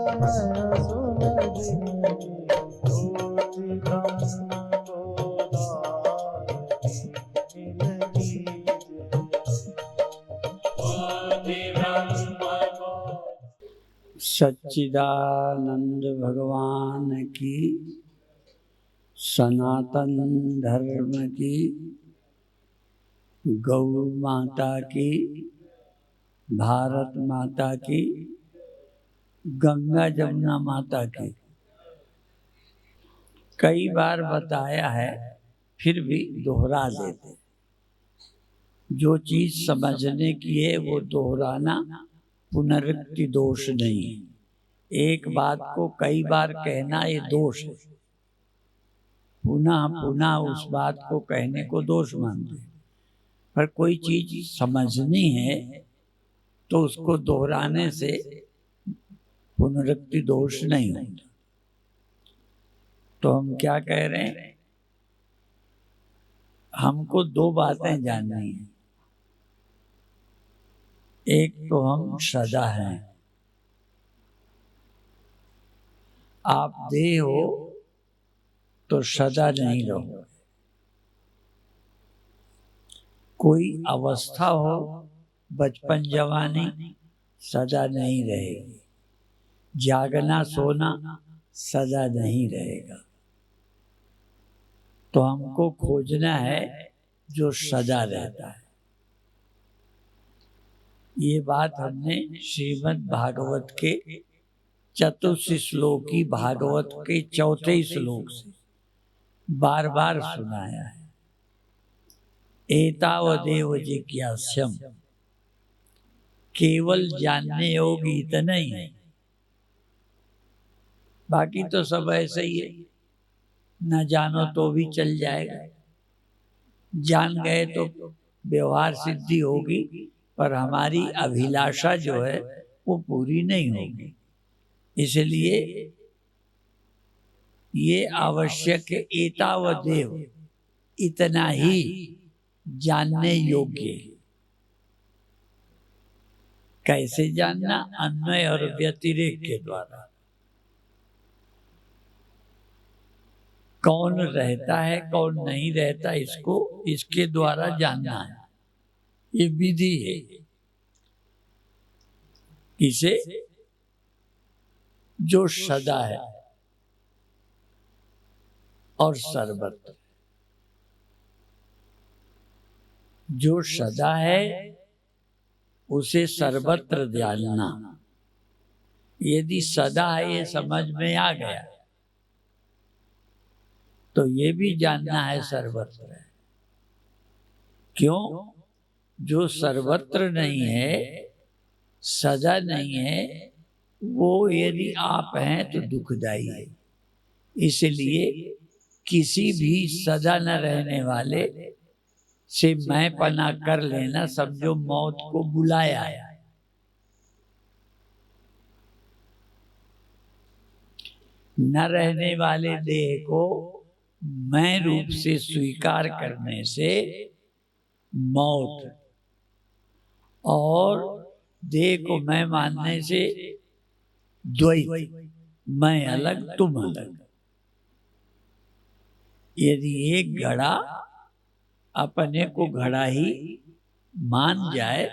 नयन सुलगिनी ज्योति ब्रह्म गोदारिणी नीलगी सच्चिदानंद भगवान की, सनातन धर्म की, गौ माता की, भारत माता की, गंगा जमुना माता की। कई बार बताया है, फिर भी दोहरा देते। जो चीज समझने की है वो दोहराना पुनरुक्ति दोष नहीं है। एक बात को कई बार कहना ये दोष है। पुनः पुनः उस बात को कहने को दोष मानते हैं। पर कोई चीज समझनी है तो उसको दोहराने से पुनरुक्ति दोष नहीं होता। तो हम क्या कह रहे हैं, हमको दो बातें जाननी है। एक तो हम सदा हैं। आप देह हो तो सदा नहीं रहो। कोई अवस्था हो, बचपन जवानी, सदा नहीं रहेगी। जागना सोना सदा नहीं रहेगा। तो हमको खोजना है जो सदा रहता है। ये बात हमने श्रीमद् भागवत के चतुर्थ श्लोकी भागवत के चौथे श्लोक से बार बार सुनाया है। एतावदेव जिज्ञास्यम्, केवल जानने योग्य इतना ही है। बाकी तो सब ऐसे ही है। न जानो तो भी चल जाएगा। जान गए तो व्यवहार सिद्धि होगी, पर हमारी अभिलाषा जो है वो पूरी नहीं होगी। इसलिए ये आवश्यक है, एतावदेव, इतना ही जानने योग्य है। कैसे जानना? अन्वय और व्यतिरेक के द्वारा। कौन रहता है कौन नहीं रहता, इसको इसके द्वारा जानना है। ये विधि है। इसे जो सदा है और सर्वत्र। जो सदा है उसे सर्वत्र जानना। यदि सदा है ये समझ में आ गया तो ये भी जानना है सर्वत्र है। क्यों? जो सर्वत्र नहीं है, सदा नहीं है, वो यदि आप हैं तो दुखदाई है। इसलिए किसी भी सदा न रहने वाले से मैं पना कर लेना, समझो मौत को बुलाया है। न रहने वाले देह को मैं रूप से स्वीकार करने से मौत, और देह को मैं मानने से द्वैत, मैं अलग तुम अलग। यदि एक घड़ा अपने को घड़ा ही मान जाए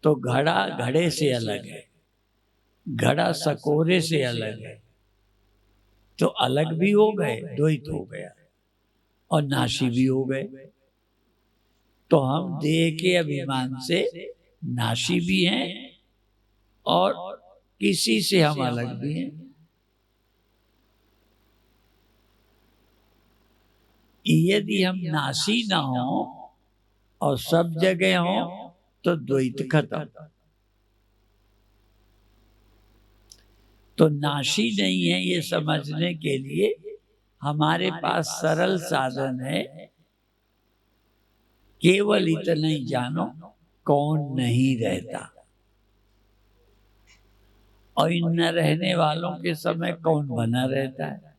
तो घड़ा घड़े से अलग है, घड़ा सकोरे से अलग है, तो अलग भी हो गए, द्वैत हो गया, और नाशी भी हो गए। तो हम देह के अभिमान से नाशी भी हैं और किसी से हम अलग भी हैं। यदि हम नाशी ना हो और सब जगह हो तो द्वैत खत्म। तो नाशी नहीं है ये समझने के लिए हमारे पास सरल साधन है। केवल इतना ही जानो, कौन नहीं रहता, और इन न रहने वालों के समय कौन बना रहता है।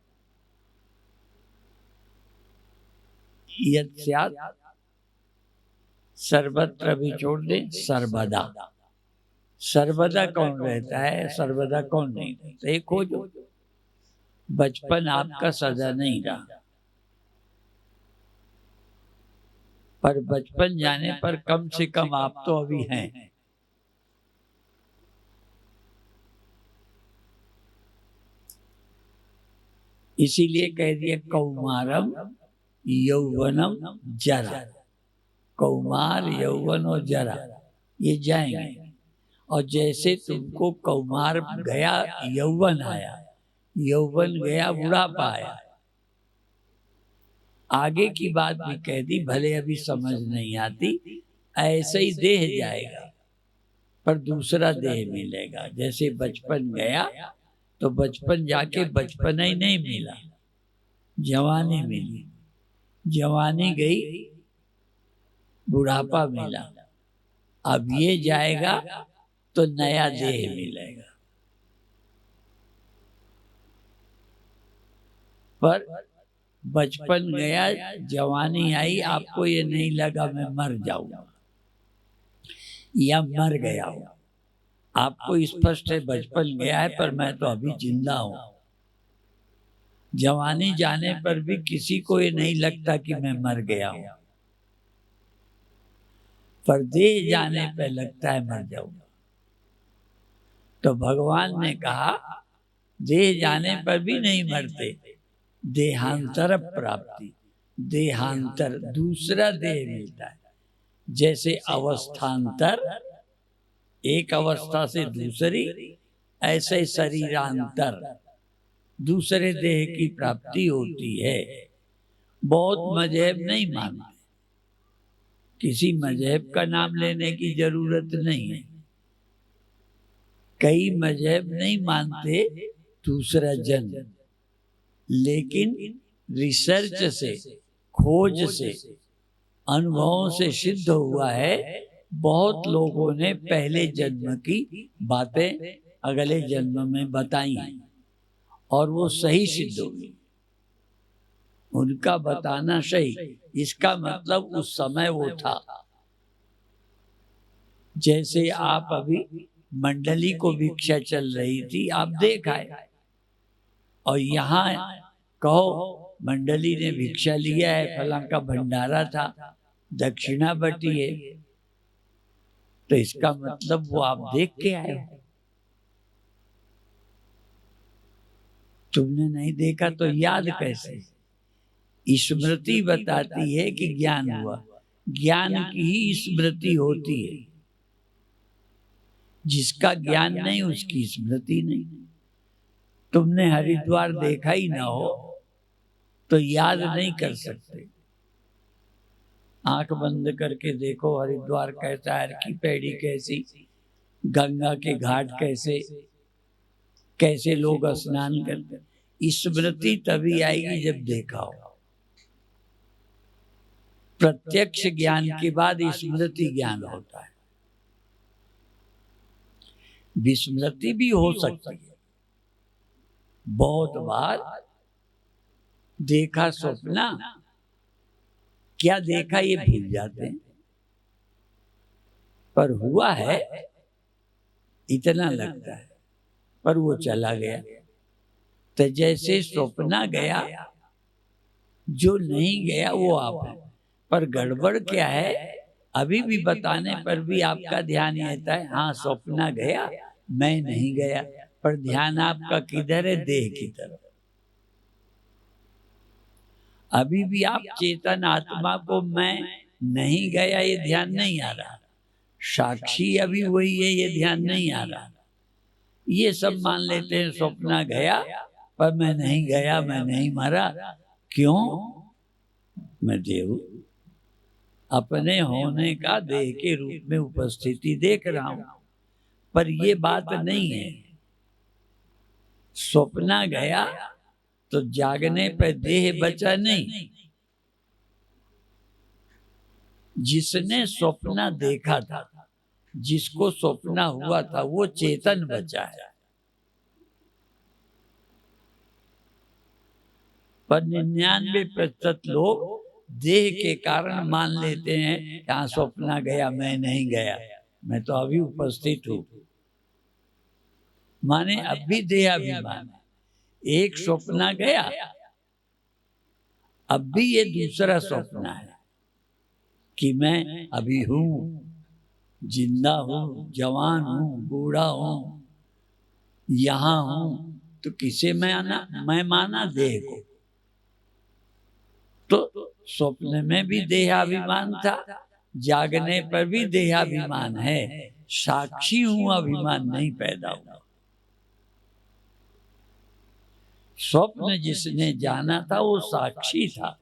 यत् सर्वत्र भी छोड़ दे, सर्वदा। सर्वदा कौन रहता है, सर्वदा कौन नहीं रहता, ये खोजो। बचपन आपका सदा नहीं रहा, पर बचपन जाने पर कम से कम आप तो अभी हैं। इसीलिए कह दिया कौमारम यौवनम जरा। कौमार, यौवन और जरा ये जाएंगे। और जैसे तुमको कौमार गया, यौवन आया, यौवन गया, बुढ़ापा आया, आगे की बात भी कह दी, भले अभी समझ नहीं आती। ऐसे ही देह जाएगा पर दूसरा देह मिलेगा। जैसे बचपन गया तो बचपन जाके बचपन ही नहीं मिला, जवानी मिली, जवानी गई, बुढ़ापा मिला। अब ये जाएगा तो नया देह मिलेगा। पर बचपन गया, जवानी आई, आपको ये नहीं लगा मैं मर जाऊंगा या मर गया हूं। आपको स्पष्ट है बचपन गया है पर मैं तो अभी जिंदा हूं। जवानी जाने पर भी किसी को ये नहीं लगता कि मैं मर गया हूं, पर देह जाने पर लगता है मर जाऊंगा। तो भगवान ने कहा देह जाने पर भी नहीं मरते, देहांतर प्राप्ति, देहांतर दूसरा देह मिलता है। जैसे अवस्थांतर एक अवस्था से दूसरी, ऐसे शरीरांतर दूसरे देह की प्राप्ति होती है। बहुत मजहब नहीं मानते, किसी मजहब का नाम लेने की जरूरत नहीं है। कई मजहब नहीं मानते दूसरा जन्म, लेकिन रिसर्च से, खोज से, अनुभवों से सिद्ध हुआ है बहुत लोगों ने पहले जन्म की बातें अगले जन्म में बताई हैं और वो सही सिद्ध हुई। उनका बताना सही, इसका मतलब उस समय वो था। जैसे आप अभी मंडली को भिक्षा चल रही थी, आप देख आए, और यहाँ कहो मंडली ने भिक्षा लिया है, फलां का भंडारा था, दक्षिणा बटी है, तो इसका मतलब वो आप देख के आए हो। तुमने नहीं देखा तो याद कैसे? स्मृति बताती है कि ज्ञान हुआ, ज्ञान की ही स्मृति होती है। जिसका ज्ञान नहीं उसकी स्मृति नहीं। तुमने हरिद्वार देखा ही ना हो तो याद नहीं कर सकते। आंख बंद करके देखो हरिद्वार कैसा है, की पैड़ी कैसी, गंगा के घाट कैसे, कैसे लोग स्नान करते। स्मृति तभी आएगी जब देखा हो। प्रत्यक्ष ज्ञान के बाद स्मृति ज्ञान होता है। विस्मृति भी हो सकती है। बहुत बार देखा सपना, क्या देखा ये भूल जाते हैं, पर हुआ है इतना लगता है, पर वो चला गया। तो जैसे सपना गया, जो नहीं गया वो आप है। पर गड़बड़ क्या है, अभी भी बताने पर भी आपका ध्यान रहता है हाँ सपना गया, मैं नहीं गया, पर ध्यान आपका किधर है? देह की तरफ। अभी भी आप चेतन आत्मा को मैं नहीं गया ये ध्यान नहीं आ रहा, साक्षी अभी वही है ये ध्यान नहीं आ रहा। ये सब मान लेते हैं सपना गया पर मैं नहीं गया, मैं नहीं मरा। क्यों? मैं देव अपने होने का देह के रूप में उपस्थिति देख रहा हूं, पर ये बात नहीं है। सपना गया तो जागने पर देह बचा नहीं। जिसने सपना देखा था, जिसको सपना हुआ था, वो चेतन बचा है। पर 99% लोग देह के कारण मान लेते हैं यहाँ सपना गया, मैं नहीं गया, मैं तो अभी उपस्थित हूँ। माने अब भी देहाभिमान है। एक स्वप्न गया, अब भी ये दूसरा स्वप्न है कि मैं अभी हूं, जिंदा हूं, जवान हूं, बूढ़ा हूं, यहां हूं। तो किसे मैं माना देह को। तो स्वप्न में भी देहाभिमान था, जागने पर भी देहाभिमान है। साक्षी हूं, अभिमान नहीं पैदा हुआ। स्वप्न जिसने जाना था वो साक्षी था,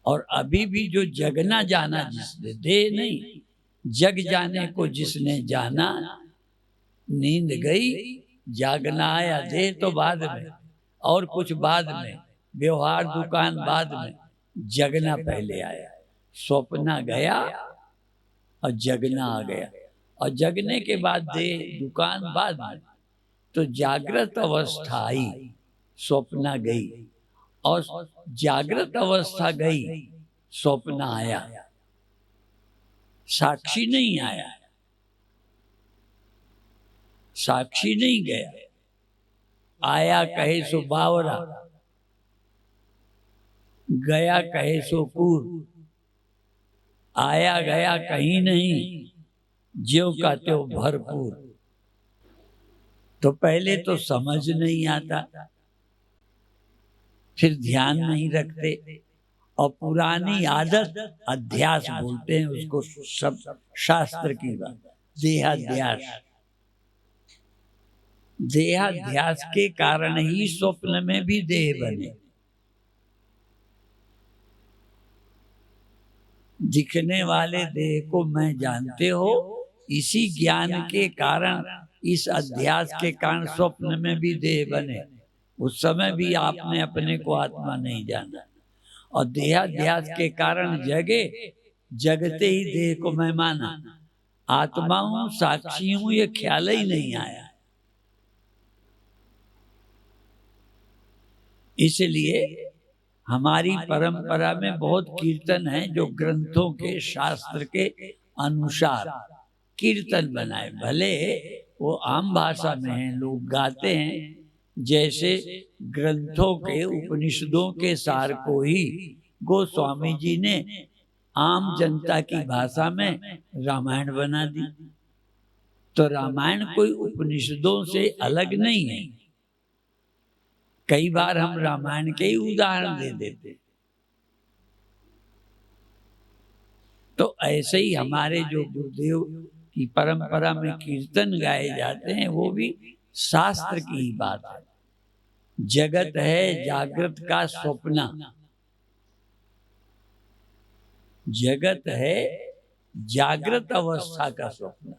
और अभी भी जो जगना जाना जिसने, देह नहीं, जग जाने को जिसने जाना, नींद गई, जागना आया। देह तो बाद में, और कुछ बाद में, व्यवहार दुकान बाद में, जगना पहले आया। स्वप्न गया और जगना आ गया, और जगने के बाद देह दुकान बाद में। तो जागृत अवस्था आई, स्वप्न गई, और जागृत अवस्था गई, स्वप्न आया, साक्षी नहीं आया, साक्षी नहीं गया। आया कहे सो बावरा, गया कहे सो पूर्व। आया गया कहीं नहीं, ज्यों का त्यों भरपूर। तो पहले तो समझ नहीं आता, फिर ध्यान नहीं रखते, और पुरानी आदत, अध्यास बोलते हैं उसको, सब शास्त्र की बात, देहाध्यास। देहाध्यास के कारण ही स्वप्न में भी देह बने। दिखने वाले देह को मैं जानते हो, इसी ज्ञान के कारण, इस अध्यास के कारण स्वप्न में भी देह बने। उस समय भी आपने अपने को आत्मा नहीं जाना, और देहाध्यास के कारण जगे, जगते ही देह को मैं माना। आत्मा हूं, साक्षी हूं, ये ख्याल ही नहीं आया। इसलिए हमारी परंपरा में बहुत कीर्तन है जो ग्रंथों के, शास्त्र के अनुसार कीर्तन बनाए। भले वो आम भाषा में है, लोग गाते हैं, जैसे ग्रंथों के, उपनिषदों के सार को ही गोस्वामी जी ने आम जनता की भाषा में रामायण बना दी। तो रामायण कोई उपनिषदों से अलग नहीं है। कई बार हम रामायण के ही उदाहरण दे देते। तो ऐसे ही हमारे जो गुरुदेव की परंपरा में कीर्तन गाए जाते हैं, वो भी शास्त्र की ही बात है। जगत है जागृत का स्वप्न, जगत है जागृत अवस्था का स्वप्न,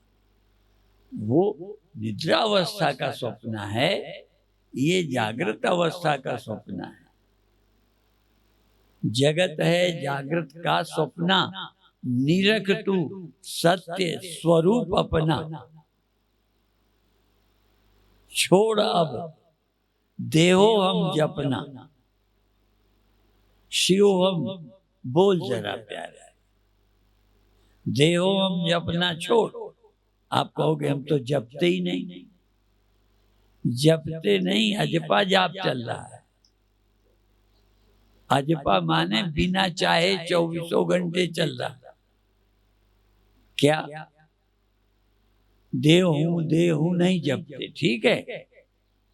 वो निद्रा अवस्था का स्वप्न है, ये जागृत अवस्था का स्वप्न है। जगत है जागृत का स्वप्न, निरख तू सत्य स्वरूप अपना। छोड़ अब देहो हम जपना, शिव हम बोल जरा प्यारा। देहो हम जपना छोड़। आप कहोगे हम तो जपते ही नहीं। जपते नहीं, अजपा जाप चल रहा है। अजपा माने बिना चाहे 24 घंटे चल रहा। क्या देव हूं नहीं जपते, ठीक है।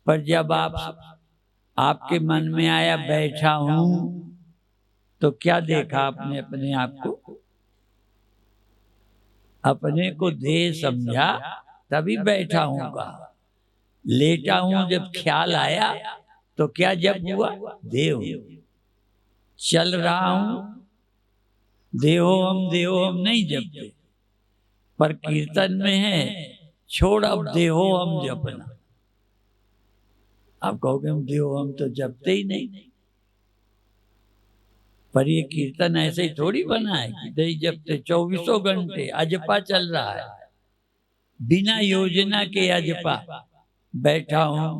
पर जब आपके मन में आया बैठा हूं, तो क्या देखा आपने अपने आप को? अपने को देह समझा, तभी बैठा हूं कहा। लेटा हूं जब ख्याल आया, तो क्या जब हुआ? देव चल रहा हूं, देहो हम नहीं जपते। पर कीर्तन में है, छोड़ अब देहो हम जपना। आप कहोगे हम देहो हम तो जपते ही नहीं। पर ये कीर्तन ऐसे ही थोड़ी बना है कि नहीं जपते। 24 घंटे अजपा चल रहा है, बिना योजना के अजपा। बैठा हूं,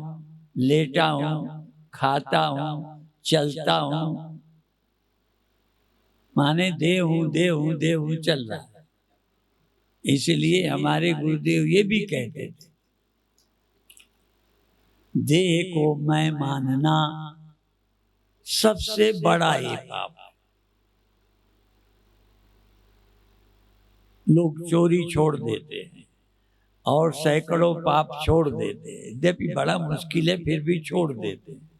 लेटा हूं, खाता हूं, चलता हूं, माने देव हूं चल रहा है। इसलिए हमारे गुरुदेव ये भी कहते थे, देह को मैं मानना सबसे बड़ा ये पाप। लोग चोरी छोड़ देते हैं और सैकड़ों पाप छोड़ देते हैं, यद्यपि बड़ा मुश्किल है फिर भी छोड़ देते हैं,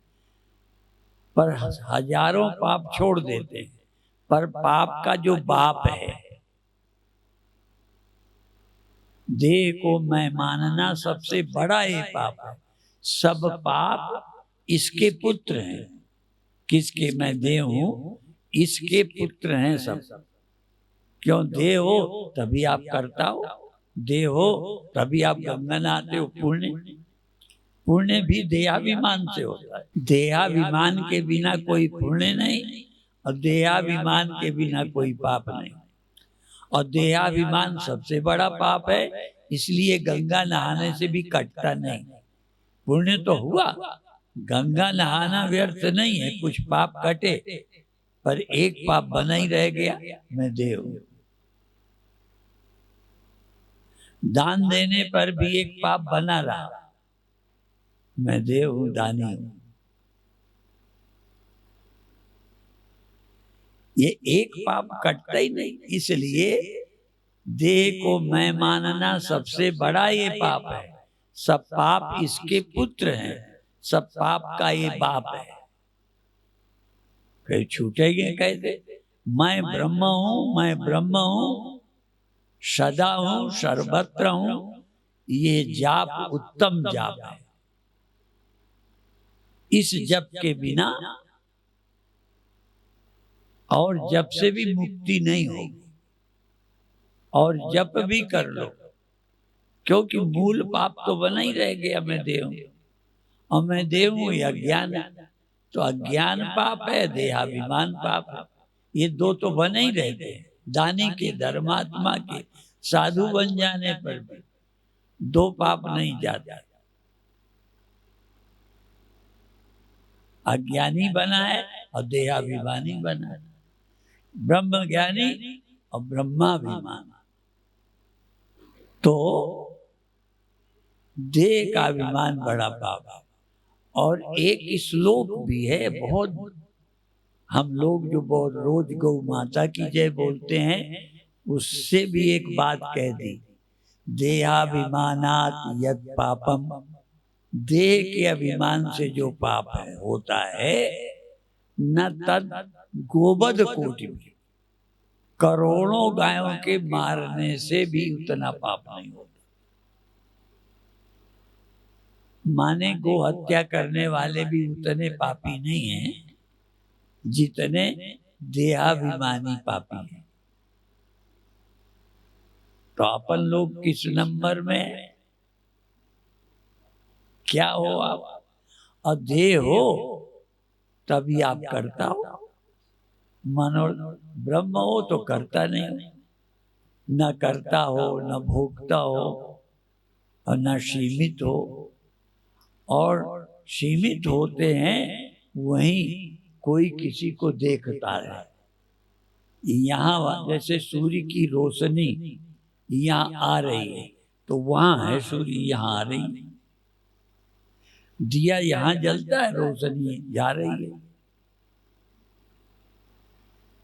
पर हजारों पाप छोड़ देते हैं। पर पाप का जो बाप है, देह को मैं मानना सबसे बड़ा ये पाप है। सब पाप इसके पुत्र हैं। किसके? मैं देह हूं, इसके पुत्र हैं सब। क्यों? देह हो तभी आप करता हो, देह हो तभी आप गंगा नहाते हो। पुण्य पुण्य भी देहाभिमान से होता है। देहाभिमान के बिना कोई पुण्य नहीं और देहाभिमान के बिना कोई पाप नहीं। और देहाभिमान सबसे बड़ा पाप है, इसलिए गंगा नहाने से भी कटता नहीं। पुण्य तो हुआ, गंगा नहाना व्यर्थ नहीं है, कुछ पाप कटे, पर एक पाप बना ही रह गया, मैं देह हूं। दान देने पर भी एक पाप बना रहा, मैं देह हूं, दानी हूं। ये एक पाप कटता ही नहीं, इसलिए देह को मैं मानना सबसे बड़ा ये पाप है। सब पाप इसके पुत्र हैं, सब पाप का ये बाप है। फिर छूटेंगे कैसे? मैं ब्रह्म हूं, मैं ब्रह्म हूं, सदा हूं, सर्वत्र हूं। ये जाप उत्तम जाप है। इस जप के बिना और जप से भी मुक्ति नहीं होगी। और जप भी कर लो, क्योंकि मूल पाप तो बना ही रह गया, मैं देह हूं। और मैं देह हूं ये अज्ञान है, तो अज्ञान पाप है, देहाभिमान पाप है। ये दो तो बने ही रहते हैं। दानी के, धर्मात्मा के, साधु बन जाने पर भी दो पाप नहीं जाता। अज्ञानी बना है और देहाभिमानी बना है। ब्रह्म ज्ञानी और ब्रह्माभिमान। तो देह का अभिमान बड़ा पाप है। और एक श्लोक भी है बहुत, हम लोग जो बहुत रोज गौ माता की जय बोलते हैं, उससे भी एक बात कह दी, देहाभिमानात यद पापम। देह के अभिमान से जो पाप है होता है, न तद गोवध कोटि में, करोड़ों गायों के मारने से भी उतना पाप नहीं होता। माने गो हत्या करने वाले भी उतने पापी नहीं हैं जितने देहाभिमानी पापी हैं। तो अपन लोग किस नंबर में हैं? क्या हो आप? और देह हो तभी आप करता हो, मनो ब्रह्म हो तो करता नहीं, न करता हो, न भोगता हो और न सीमित हो। और सीमित होते हैं वहीं कोई किसी को देखता है। यहाँ जैसे सूर्य की रोशनी यहाँ आ रही है तो वहां है सूर्य, यहाँ आ रही है। दिया यहाँ जलता है, रोशनी जा रही है।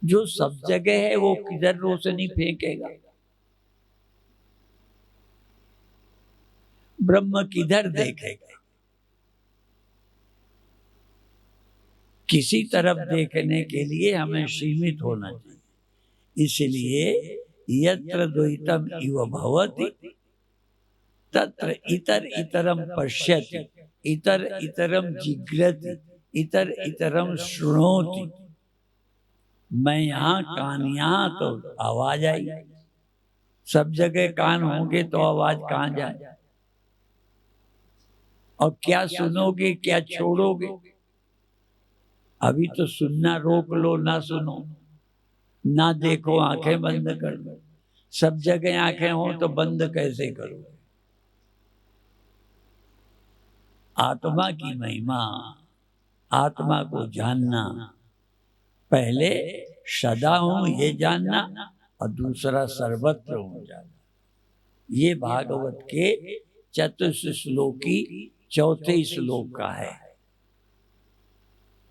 जो सब जगह है वो किधर रोशनी फेंकेगा? ब्रह्म किधर देखेगा? किसी तरफ देखने के लिए हमें सीमित होना चाहिए। इसलिए यत्र द्वैतम इव भवति तत्र इतर इतरम पश्यति, इतर इतरम जिघ्रति, इतर इतरम शृणोति। मैं यहाँ, कान यहाँ, तो आवाज आई। सब जगह कान होंगे तो आवाज कहाँ जाए? और क्या सुनोगे, क्या छोड़ोगे? अभी तो सुनना रोक लो, ना सुनो, ना देखो, आंखें बंद कर दो। सब जगह आंखें हो तो बंद कैसे करो? आत्मा की महिमा, आत्मा को जानना, पहले सदा हूं ये जानना और दूसरा सर्वत्र हूं जानना। ये भागवत के चतुर्थ श्लोकी चौथे श्लोक का है।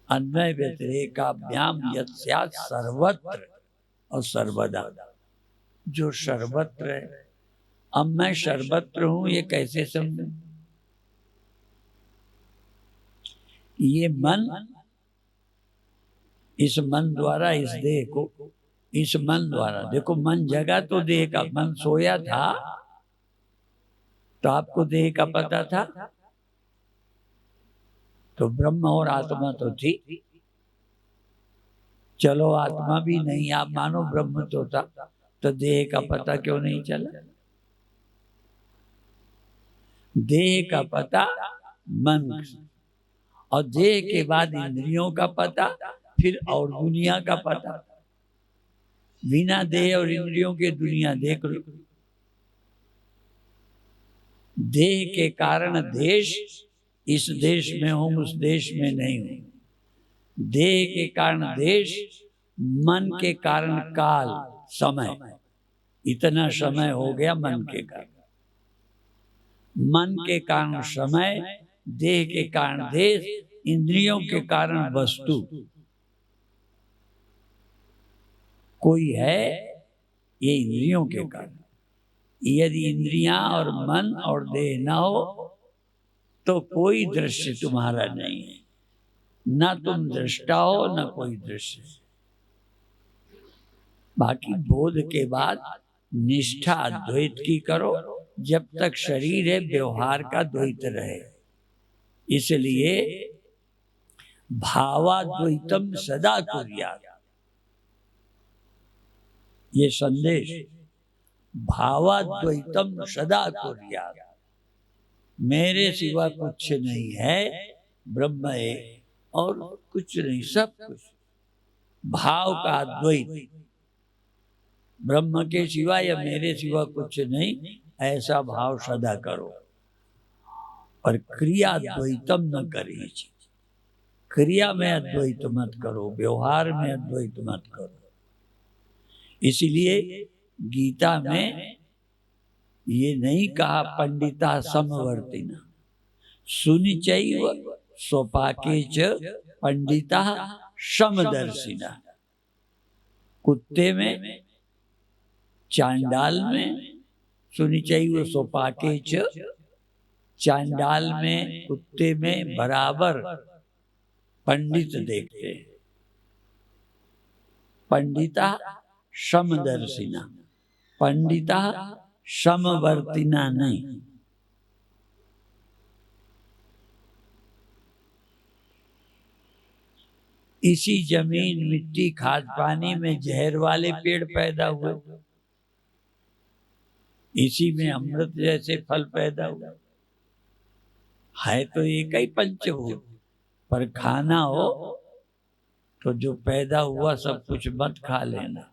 अन्वय व्यतिरेकाभ्याम यत् स्यात् सर्वत्र और सर्वदा। जो सर्वत्र है, अब मैं सर्वत्र हूं ये कैसे समझूं? ये मन, इस मन द्वारा इस देह को, इस मन द्वारा, देखो मन जगा तो देह का, मन सोया था तो आपको देह का पता था, तो ब्रह्म और आत्मा तो थी। चलो आत्मा भी नहीं, आप मानो ब्रह्म तो था, तो देह का पता क्यों नहीं चला? देह का पता मन, और देह के बाद इंद्रियों का पता, फिर और दुनिया का पता। बिना देह और इंद्रियों के दुनिया देख लो। देह के कारण देश, इस देश में हूं उस देश में नहीं हूं। देह के कारण देश, मन के कारण काल, समय, इतना समय हो गया मन के कारण। मन के कारण समय, देह के कारण देश, इंद्रियों के कारण वस्तु। कोई है ये इंद्रियों के कारण। यदि इंद्रियां और मन और देह न हो तो कोई दृश्य तुम्हारा नहीं है, ना तुम दृष्टा हो न कोई दृश्य। बाकी बोध के बाद निष्ठा अद्वैत की करो, जब तक शरीर है व्यवहार का द्वैत रहे। इसलिए भावाद्वैतम सदा कुर्यात्, ये संदेश, भावाद्वैतम सदा कुर्यात्, मेरे सिवा कुछ नहीं है, ब्रह्म है और कुछ नहीं, सब कुछ। भाव का अद्वैत, ब्रह्म के सिवा या मेरे सिवा कुछ नहीं, ऐसा भाव सदा करो। और क्रिया द्वैतम न करिए, क्रिया में अद्वैत मत करो, व्यवहार में अद्वैत मत करो। इसलिए गीता में ये नहीं कहा पंडिता समवर्तिना, सुनिचैव स्वपाके च पंडिता समदर्शिना। कुत्ते में, चांडाल में, सुनिचैव स्वपाके च, चांडाल में, कुत्ते में बराबर पंडित देखते हैं। पंडिता समदर्शिना, पंडिता समवर्तिना नहीं। इसी जमीन, मिट्टी, खाद, पानी में जहर वाले पेड़ पैदा हुए, इसी में अमृत जैसे फल पैदा हुए। है तो एक ही पंचभूत, पर खाना हो तो जो पैदा हुआ सब कुछ मत खा लेना।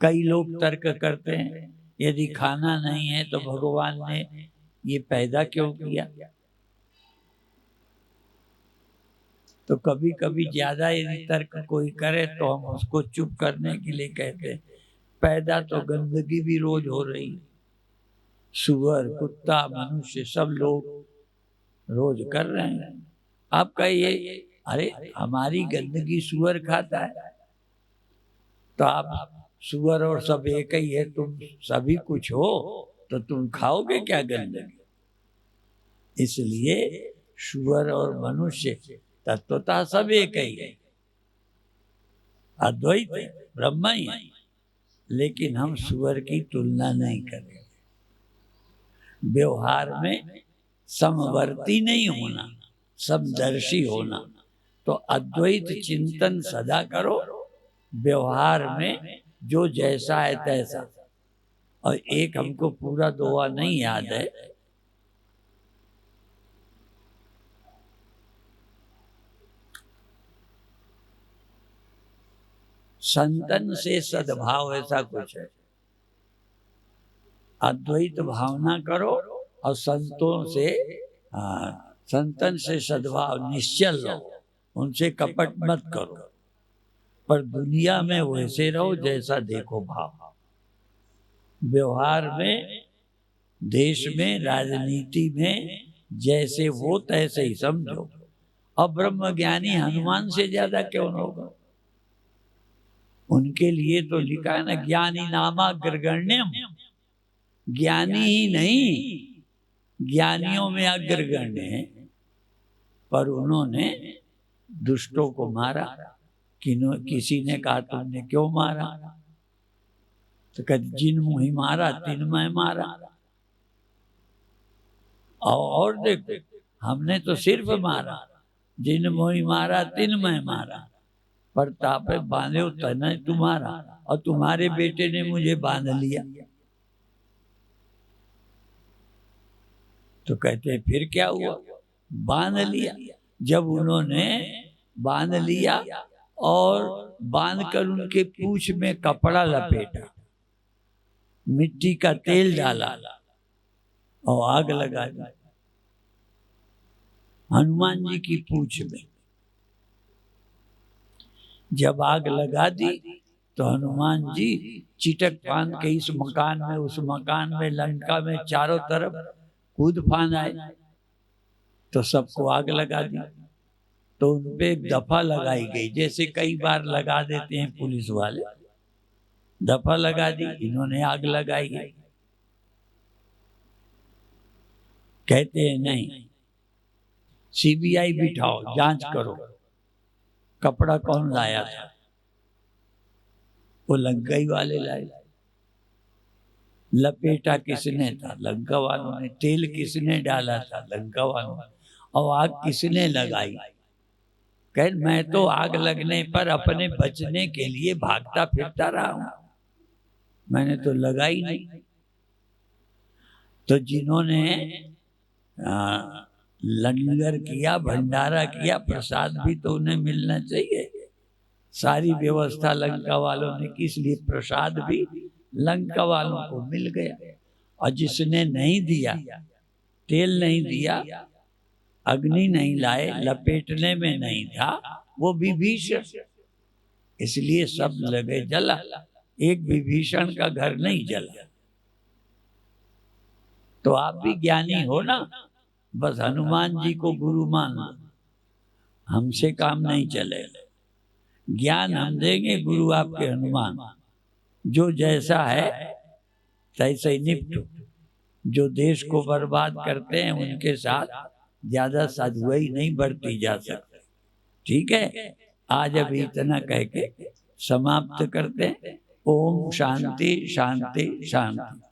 कई लोग तर्क करते हैं यदि खाना नहीं है तो भगवान ने ये पैदा क्यों किया? तो कभी कभी ज्यादा यदि तर्क कोई करे तो हम उसको चुप करने के लिए कहते हैं, पैदा तो गंदगी भी रोज हो रही है। सुअर, कुत्ता, मनुष्य सब लोग रोज कर रहे हैं। आप कहिए अरे हमारी गंदगी सुअर खाता है, तो आप सुअर और सब एक ही है, तुम सभी कुछ हो तो तुम खाओगे क्या गंदगी? इसलिए सुअर और मनुष्य तत्वतः सब एक ही है, अद्वैत है, ब्रह्म ही है। लेकिन हम सुअर की तुलना नहीं करेंगे। व्यवहार में समवर्ती नहीं होना, समदर्शी होना। तो अद्वैत चिंतन सदा करो, व्यवहार में जो जैसा है तैसा। और एक हमको पूरा दोहा नहीं याद है, संतन से सद्भाव, ऐसा कुछ है। अद्वैत भावना करो और संतों से, संतन से सद्भाव, निश्चल रहो, उनसे कपट मत करो, पर दुनिया में वैसे रहो जैसा देखो भाव। व्यवहार में, देश में, राजनीति में, जैसे वो तैसे ही समझो। अब ब्रह्म ज्ञानी हनुमान से ज्यादा क्यों होगा? उनके लिए तो लिखा है ना, ज्ञानी नामाग्रगण्यम। ज्ञानी ही नहीं, ज्ञानियों में अग्रगण्य है। पर उन्होंने दुष्टों को मारा। किसी ने कहा तुमने क्यों मारा? तो कहते जिन मुहि मारा तिन मैं मारा। और देखो, हमने तो सिर्फ मारा, जिन मोहि मारा तिन मैं मारा। पर तापे बांधे तने तुम्हारा, और तुम्हारे बेटे ने मुझे बांध लिया। तो कहते फिर क्या हुआ? बांध लिया। जब उन्होंने बांध लिया और बांधकर उनके पूंछ में कपड़ा लपेटा, मिट्टी का तेल डाला और आग लगा दी हनुमान जी की पूंछ में। जब आग लगा दी तो हनुमान जी चिटक फांद के इस मकान में उस मकान में लंका में चारों तरफ कूद फांद आए। तो सबको आग लगा दी। तो उन पे एक दफा लगाई गई, जैसे कई बार लगा देते हैं पुलिस वाले। दफा लगा दी, इन्होंने आग लगाई। कहते हैं नहीं, सीबीआई बिठाओ, जांच करो कपड़ा कौन लाया था। वो लंकाई वाले लाए। लपेटा किसने था? लंका वालों ने। तेल किसने डाला था? लंका वालों ने। और आग किसने लगाई? कह मैं तो आग लगने पर अपने बचने के लिए भागता फिरता रहा हूं, मैंने तो लगाई नहीं। तो जिन्होंने लंगर किया, भंडारा किया, प्रसाद भी तो उन्हें मिलना चाहिए। सारी व्यवस्था लंका वालों ने की, इसलिए प्रसाद भी लंका वालों को मिल गया। और जिसने नहीं दिया, तेल नहीं दिया, अग्नि नहीं लाए, लपेटने में नहीं था, वो विभीषण। इसलिए सब लगे जला, एक विभीषण का घर नहीं जला। तो आप भी ज्ञानी हो ना, बस हनुमान जी को गुरु मानो, हमसे काम नहीं चलेगा। ज्ञान हम देंगे, गुरु आपके हनुमान। जो जैसा है तैसे ही निपटो। जो देश को बर्बाद करते हैं उनके साथ ज्यादा साधुआई नहीं बरती जा सकती। ठीक है, आज अभी इतना कह के समाप्त करते हैं। ओम शांति शांति शांति।